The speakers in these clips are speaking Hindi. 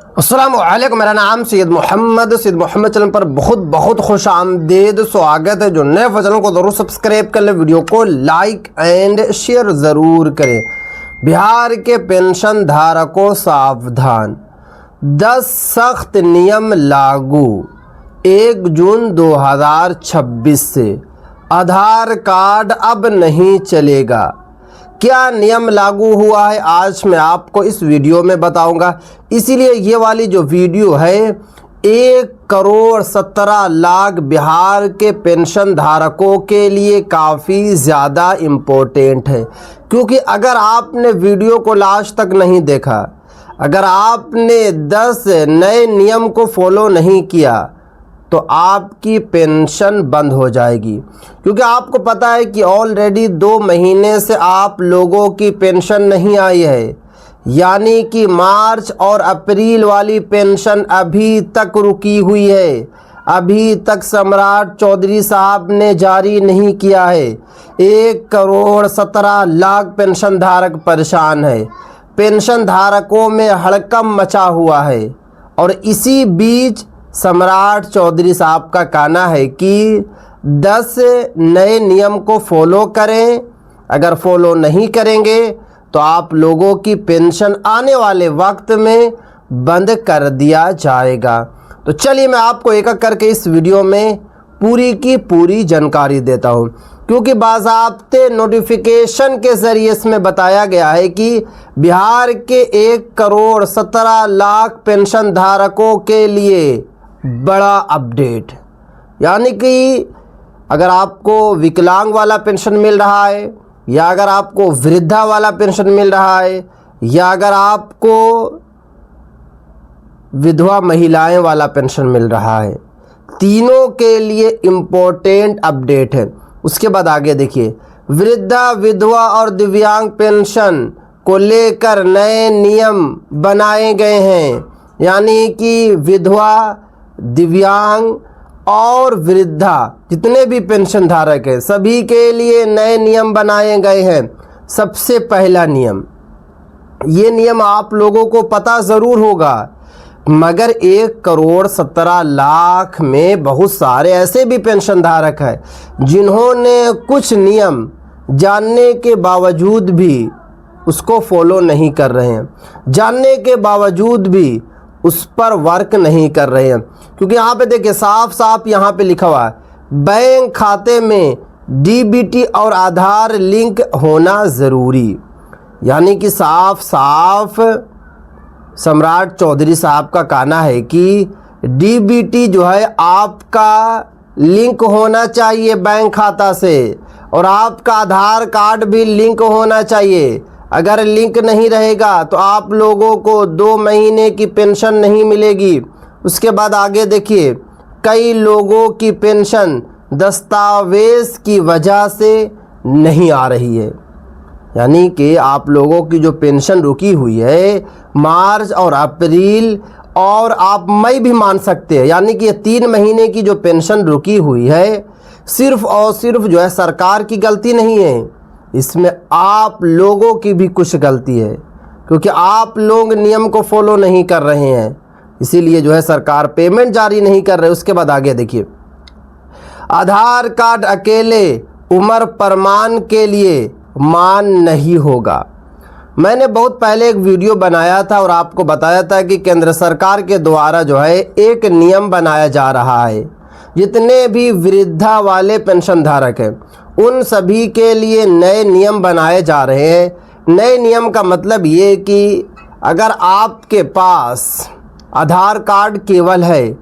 अस्सलाम वालेकुम। मेरा नाम सैयद मोहम्मद चैनल पर बहुत बहुत खुश आमदीद स्वागत है। जो नए चैनल को ज़रूर सब्सक्राइब कर ले, वीडियो को लाइक एंड शेयर ज़रूर करें। बिहार के पेंशन धारकों सावधान, 10 सख्त नियम लागू 1 जून 2026 से। आधार कार्ड अब नहीं चलेगा। क्या नियम लागू हुआ है आज मैं आपको इस वीडियो में बताऊंगा। इसीलिए ये वाली जो वीडियो है 1,17,00,000 बिहार के पेंशन धारकों के लिए काफ़ी ज़्यादा इम्पोर्टेंट है। क्योंकि अगर आपने वीडियो को लास्ट तक नहीं देखा, अगर आपने 10 नए नियम को फॉलो नहीं किया तो आपकी पेंशन बंद हो जाएगी। क्योंकि आपको पता है कि ऑलरेडी 2 महीने से आप लोगों की पेंशन नहीं आई है, यानी कि मार्च और अप्रैल वाली पेंशन अभी तक रुकी हुई है। अभी तक सम्राट चौधरी साहब ने जारी नहीं किया है। 1,17,00,000 पेंशन धारक परेशान है। पेंशन धारकों में हड़कंप मचा हुआ है और इसी बीच सम्राट चौधरी साहब का कहना है कि 10 नए नियम को फॉलो करें। अगर फॉलो नहीं करेंगे तो आप लोगों की पेंशन आने वाले वक्त में बंद कर दिया जाएगा। तो चलिए मैं आपको एक एक करके इस वीडियो में पूरी की पूरी जानकारी देता हूं। क्योंकि बाज़ाब्ते नोटिफिकेशन के ज़रिए इसमें बताया गया है कि बिहार के 1,17,00,000 पेंशन धारकों के लिए बड़ा अपडेट, यानी कि अगर आपको विकलांग वाला पेंशन मिल रहा है, या अगर आपको वृद्धा वाला पेंशन मिल रहा है, या अगर आपको विधवा महिलाएं वाला पेंशन मिल रहा है, तीनों के लिए इम्पोर्टेंट अपडेट है। उसके बाद आगे देखिए, वृद्धा, विधवा और दिव्यांग पेंशन को लेकर नए नियम बनाए गए हैं। यानी कि विधवा, दिव्यांग और वृद्धा जितने भी पेंशन धारक हैं सभी के लिए नए नियम बनाए गए हैं। सबसे पहला नियम, ये नियम आप लोगों को पता ज़रूर होगा, मगर 1,17,00,000 में बहुत सारे ऐसे भी पेंशन धारक हैं जिन्होंने कुछ नियम जानने के बावजूद भी उसको फॉलो नहीं कर रहे हैं, जानने के बावजूद भी उस पर वर्क नहीं कर रहे हैं। क्योंकि यहाँ पे देखिए साफ साफ यहाँ पे लिखा हुआ है, बैंक खाते में डीबीटी और आधार लिंक होना ज़रूरी। यानी कि साफ साफ सम्राट चौधरी साहब का कहना है कि डीबीटी जो है आपका लिंक होना चाहिए बैंक खाता से, और आपका आधार कार्ड भी लिंक होना चाहिए। अगर लिंक नहीं रहेगा तो आप लोगों को 2 महीने की पेंशन नहीं मिलेगी। उसके बाद आगे देखिए, कई लोगों की पेंशन दस्तावेज़ की वजह से नहीं आ रही है। यानी कि आप लोगों की जो पेंशन रुकी हुई है मार्च और अप्रैल, और आप मई भी मान सकते हैं, यानी कि ये 3 महीने की जो पेंशन रुकी हुई है सिर्फ़ और सिर्फ जो है सरकार की गलती नहीं है, इसमें आप लोगों की भी कुछ गलती है। क्योंकि आप लोग नियम को फॉलो नहीं कर रहे हैं, इसीलिए जो है सरकार पेमेंट जारी नहीं कर रही। उसके बाद आगे देखिए, आधार कार्ड अकेले उम्र प्रमाण के लिए मान नहीं होगा। मैंने बहुत पहले एक वीडियो बनाया था और आपको बताया था कि केंद्र सरकार के द्वारा जो है एक नियम बनाया जा रहा है। जितने भी वृद्धा वाले पेंशन धारक हैं उन सभी के लिए नए नियम बनाए जा रहे हैं। नए नियम का मतलब ये कि अगर आपके पास आधार कार्ड केवल है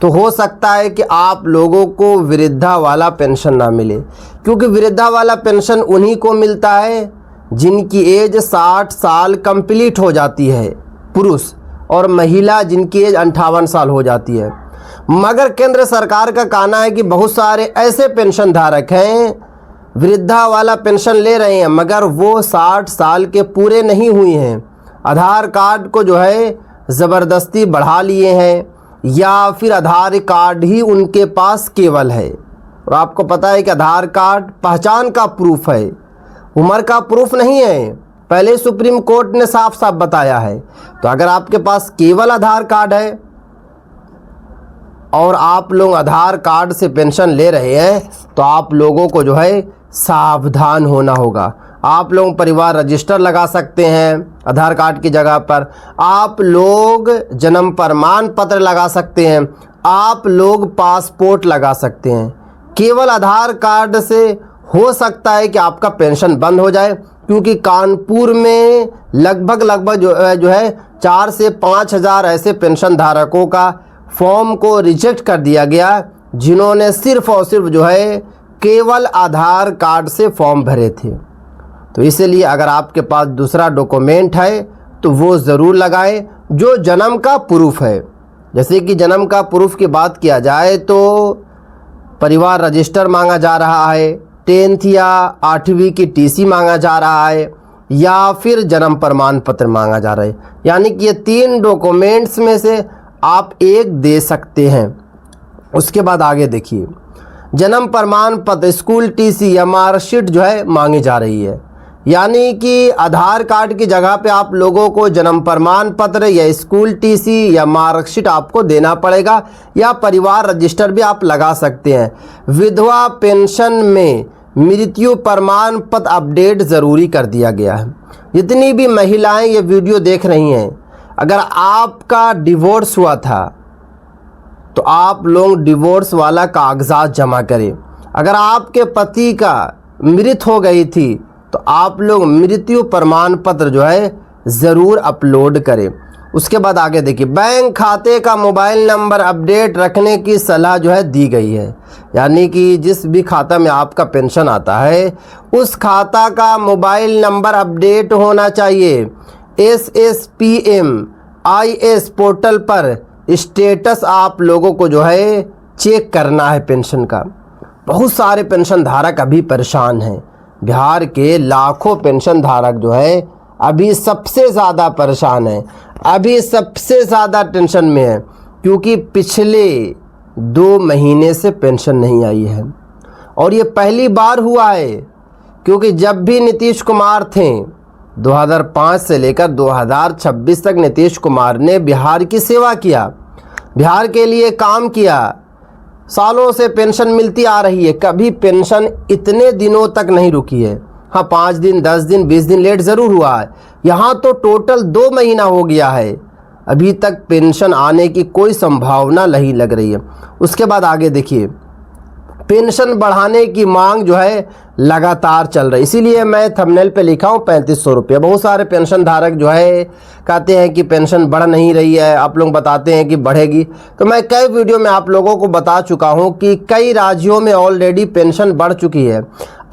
तो हो सकता है कि आप लोगों को वृद्धा वाला पेंशन ना मिले। क्योंकि वृद्धा वाला पेंशन उन्हीं को मिलता है जिनकी एज 60 साल कंप्लीट हो जाती है, पुरुष, और महिला जिनकी एज 58 साल हो जाती है। मगर केंद्र सरकार का कहना है कि बहुत सारे ऐसे पेंशन धारक हैं वृद्धा वाला पेंशन ले रहे हैं मगर वो 60 साल के पूरे नहीं हुए हैं, आधार कार्ड को जो है ज़बरदस्ती बढ़ा लिए हैं, या फिर आधार कार्ड ही उनके पास केवल है। और आपको पता है कि आधार कार्ड पहचान का प्रूफ है, उम्र का प्रूफ नहीं है। पहले सुप्रीम कोर्ट ने साफ साफ बताया है। तो अगर आपके पास केवल आधार कार्ड है और आप लोग आधार कार्ड से पेंशन ले रहे हैं तो आप लोगों को जो है सावधान होना होगा। आप लोग परिवार रजिस्टर लगा सकते हैं आधार कार्ड की जगह पर, आप लोग जन्म प्रमाण पत्र लगा सकते हैं, आप लोग पासपोर्ट लगा सकते हैं। केवल आधार कार्ड से हो सकता है कि आपका पेंशन बंद हो जाए, क्योंकि कानपुर में लगभग जो है 4 से 5 हज़ार ऐसे पेंशन धारकों का फॉर्म को रिजेक्ट कर दिया गया जिन्होंने सिर्फ और सिर्फ जो है केवल आधार कार्ड से फॉर्म भरे थे। तो इसलिए अगर आपके पास दूसरा डॉक्यूमेंट है तो वो ज़रूर लगाएं जो जन्म का प्रूफ है। जैसे कि जन्म का प्रूफ की बात किया जाए तो परिवार रजिस्टर मांगा जा रहा है, 10th या 8वीं की टीसी मांगा जा रहा है, या फिर जन्म प्रमाण पत्र मांगा जा रहा है। यानी कि ये 3 डॉक्यूमेंट्स में से आप एक दे सकते हैं। उसके बाद आगे देखिए, जन्म प्रमाण पत्र, स्कूल टीसी या मार्कशीट जो है मांगी जा रही है। यानी कि आधार कार्ड की जगह पे आप लोगों को जन्म प्रमाण पत्र या स्कूल टीसी या मार्कशीट आपको देना पड़ेगा, या परिवार रजिस्टर भी आप लगा सकते हैं। विधवा पेंशन में मृत्यु प्रमाण पत्र अपडेट ज़रूरी कर दिया गया है। जितनी भी महिलाएं ये वीडियो देख रही हैं, अगर आपका डिवोर्स हुआ था तो आप लोग डिवोर्स वाला कागजात जमा करें। अगर आपके पति का मृत्यु हो गई थी तो आप लोग मृत्यु प्रमाण पत्र जो है ज़रूर अपलोड करें। उसके बाद आगे देखिए, बैंक खाते का मोबाइल नंबर अपडेट रखने की सलाह जो है दी गई है। यानी कि जिस भी खाता में आपका पेंशन आता है उस खाता का मोबाइल नंबर अपडेट होना चाहिए। SSPMIS पोर्टल पर स्टेटस आप लोगों को जो है चेक करना है पेंशन का। बहुत सारे पेंशन धारक अभी परेशान हैं। बिहार के लाखों पेंशन धारक जो है अभी सबसे ज़्यादा परेशान है, अभी सबसे ज़्यादा टेंशन में है, क्योंकि पिछले 2 महीने से पेंशन नहीं आई है। और ये पहली बार हुआ है, क्योंकि जब भी नीतीश कुमार थे 2005 से लेकर 2026 तक नीतीश कुमार ने बिहार की सेवा किया, बिहार के लिए काम किया, सालों से पेंशन मिलती आ रही है। कभी पेंशन इतने दिनों तक नहीं रुकी है। हाँ, 5 दिन 10 दिन 20 दिन लेट ज़रूर हुआ है। यहाँ तो टोटल 2 महीना हो गया है, अभी तक पेंशन आने की कोई संभावना नहीं लग रही है। उसके बाद आगे देखिए, पेंशन बढ़ाने की मांग जो है लगातार चल रही है। इसीलिए मैं थंबनेल पे लिखा हूँ 3500 रुपये। बहुत सारे पेंशन धारक जो है कहते हैं कि पेंशन बढ़ नहीं रही है, आप लोग बताते हैं कि बढ़ेगी। तो मैं कई वीडियो में आप लोगों को बता चुका हूँ कि कई राज्यों में ऑलरेडी पेंशन बढ़ चुकी है।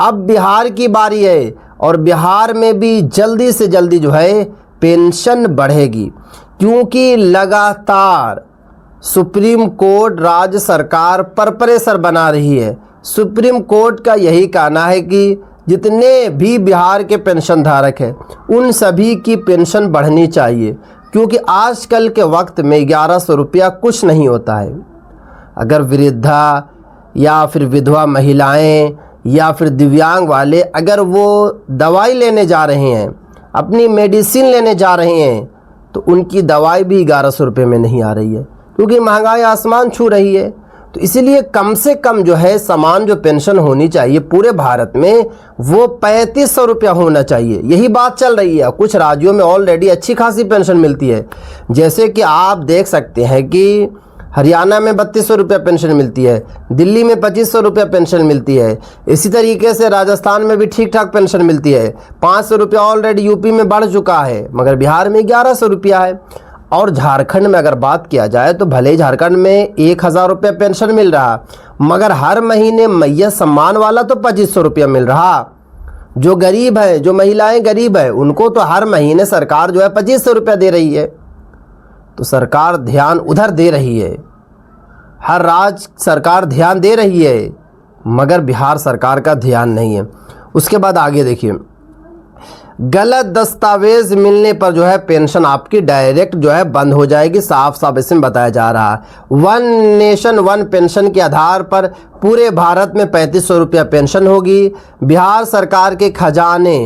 अब बिहार की बारी है और बिहार में भी जल्दी से जल्दी जो है पेंशन बढ़ेगी, क्योंकि लगातार सुप्रीम कोर्ट राज्य सरकार पर प्रेशर बना रही है। सुप्रीम कोर्ट का यही कहना है कि जितने भी बिहार के पेंशन धारक हैं उन सभी की पेंशन बढ़नी चाहिए, क्योंकि आजकल के वक्त में 1100 रुपया कुछ नहीं होता है। अगर वृद्धा या फिर विधवा महिलाएं या फिर दिव्यांग वाले अगर वो दवाई लेने जा रहे हैं, अपनी मेडिसिन लेने जा रहे हैं, तो उनकी दवाई भी 1100 रुपये में नहीं आ रही है, क्योंकि महंगाई आसमान छू रही है। तो इसीलिए कम से कम जो है समान जो पेंशन होनी चाहिए पूरे भारत में वो 3500 रुपया होना चाहिए। यही बात चल रही है। कुछ राज्यों में ऑलरेडी अच्छी खासी पेंशन मिलती है, जैसे कि आप देख सकते हैं कि हरियाणा में 3200 रुपया पेंशन मिलती है, दिल्ली में 2500 रुपया पेंशन मिलती है। इसी तरीके से राजस्थान में भी ठीक ठाक पेंशन मिलती है। 500 रुपया ऑलरेडी यूपी में बढ़ चुका है, मगर बिहार में 1100 रुपया है। और झारखंड में अगर बात किया जाए तो भले ही झारखंड में 1000 रुपया पेंशन मिल रहा, मगर हर महीने मैया सम्मान वाला तो 2500 रुपया मिल रहा। जो गरीब है, जो महिलाएं गरीब है, उनको तो हर महीने सरकार जो है 2500 रुपया दे रही है। तो सरकार ध्यान उधर दे रही है, हर राज्य सरकार ध्यान दे रही है, मगर बिहार सरकार का ध्यान नहीं है। उसके बाद आगे देखिए, गलत दस्तावेज मिलने पर जो है पेंशन आपकी डायरेक्ट जो है बंद हो जाएगी। साफ साफ इसमें बताया जा रहा है। 1 नेशन 1 पेंशन के आधार पर पूरे भारत में 3500 रुपया पेंशन होगी। बिहार सरकार के खजाने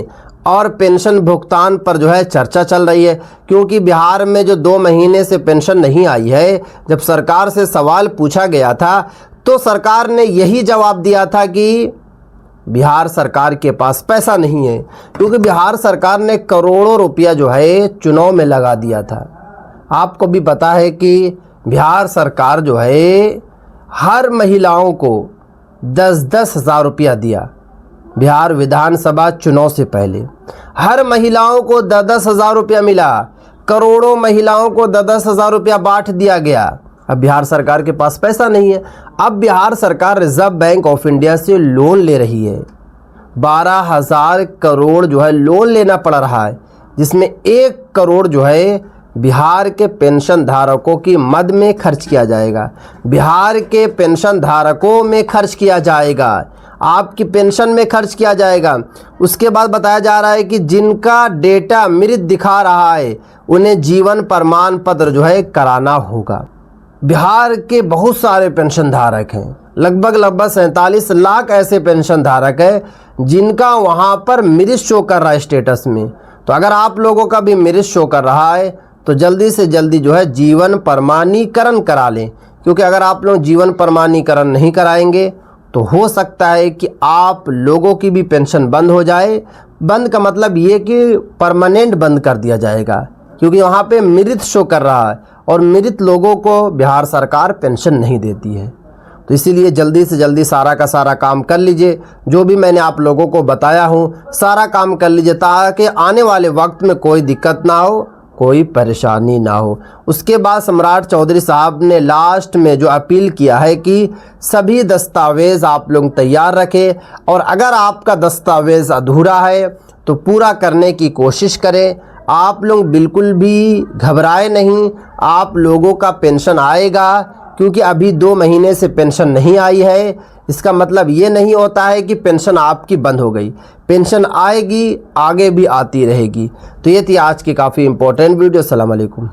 और पेंशन भुगतान पर जो है चर्चा चल रही है, क्योंकि बिहार में जो 2 महीने से पेंशन नहीं आई है, जब सरकार से सवाल पूछा गया था तो सरकार ने यही जवाब दिया था कि बिहार सरकार के पास पैसा नहीं है, क्योंकि बिहार सरकार ने करोड़ों रुपया जो है चुनाव में लगा दिया था। आपको भी पता है कि बिहार सरकार जो है हर महिलाओं को 10-10 हज़ार रुपया दिया। बिहार विधानसभा चुनाव से पहले हर महिलाओं को 10-10 हज़ार रुपया मिला, करोड़ों महिलाओं को 10-10 हज़ार रुपया बांट दिया गया। अब बिहार सरकार के पास पैसा नहीं है। अब बिहार सरकार रिजर्व बैंक ऑफ इंडिया से लोन ले रही है। 12,000 करोड़ जो है लोन लेना पड़ रहा है, जिसमें 1 करोड़ जो है बिहार के पेंशन धारकों की मद में खर्च किया जाएगा, बिहार के पेंशन धारकों में खर्च किया जाएगा, आपकी पेंशन में खर्च किया जाएगा। उसके बाद बताया जा रहा है कि जिनका डेटा मृत दिखा रहा है उन्हें जीवन प्रमाण पत्र जो है कराना होगा। बिहार के बहुत सारे पेंशन धारक हैं, लगभग 47 लाख ऐसे पेंशन धारक हैं जिनका वहां पर मृत शो कर रहा है स्टेटस में। तो अगर आप लोगों का भी मृत शो कर रहा है तो जल्दी से जल्दी जो है जीवन प्रमाणीकरण करा लें, क्योंकि अगर आप लोग जीवन प्रमाणीकरण नहीं कराएंगे तो हो सकता है कि आप लोगों की भी पेंशन बंद हो जाए। बंद का मतलब ये कि परमानेंट बंद कर दिया जाएगा, क्योंकि वहाँ पे मृत शो कर रहा है और मृत लोगों को बिहार सरकार पेंशन नहीं देती है। तो इसीलिए जल्दी से जल्दी सारा का सारा काम कर लीजिए, जो भी मैंने आप लोगों को बताया हूँ सारा काम कर लीजिए, ताकि आने वाले वक्त में कोई दिक्कत ना हो, कोई परेशानी ना हो। उसके बाद सम्राट चौधरी साहब ने लास्ट में जो अपील किया है कि सभी दस्तावेज़ आप लोग तैयार रखें, और अगर आपका दस्तावेज़ अधूरा है तो पूरा करने की कोशिश करें। आप लोग बिल्कुल भी घबराए नहीं, आप लोगों का पेंशन आएगा, क्योंकि अभी 2 महीने से पेंशन नहीं आई है। इसका मतलब ये नहीं होता है कि पेंशन आपकी बंद हो गई, पेंशन आएगी, आगे भी आती रहेगी। तो ये थी आज की काफ़ी इंपॉर्टेंट वीडियो। अस्सलाम वालेकुम।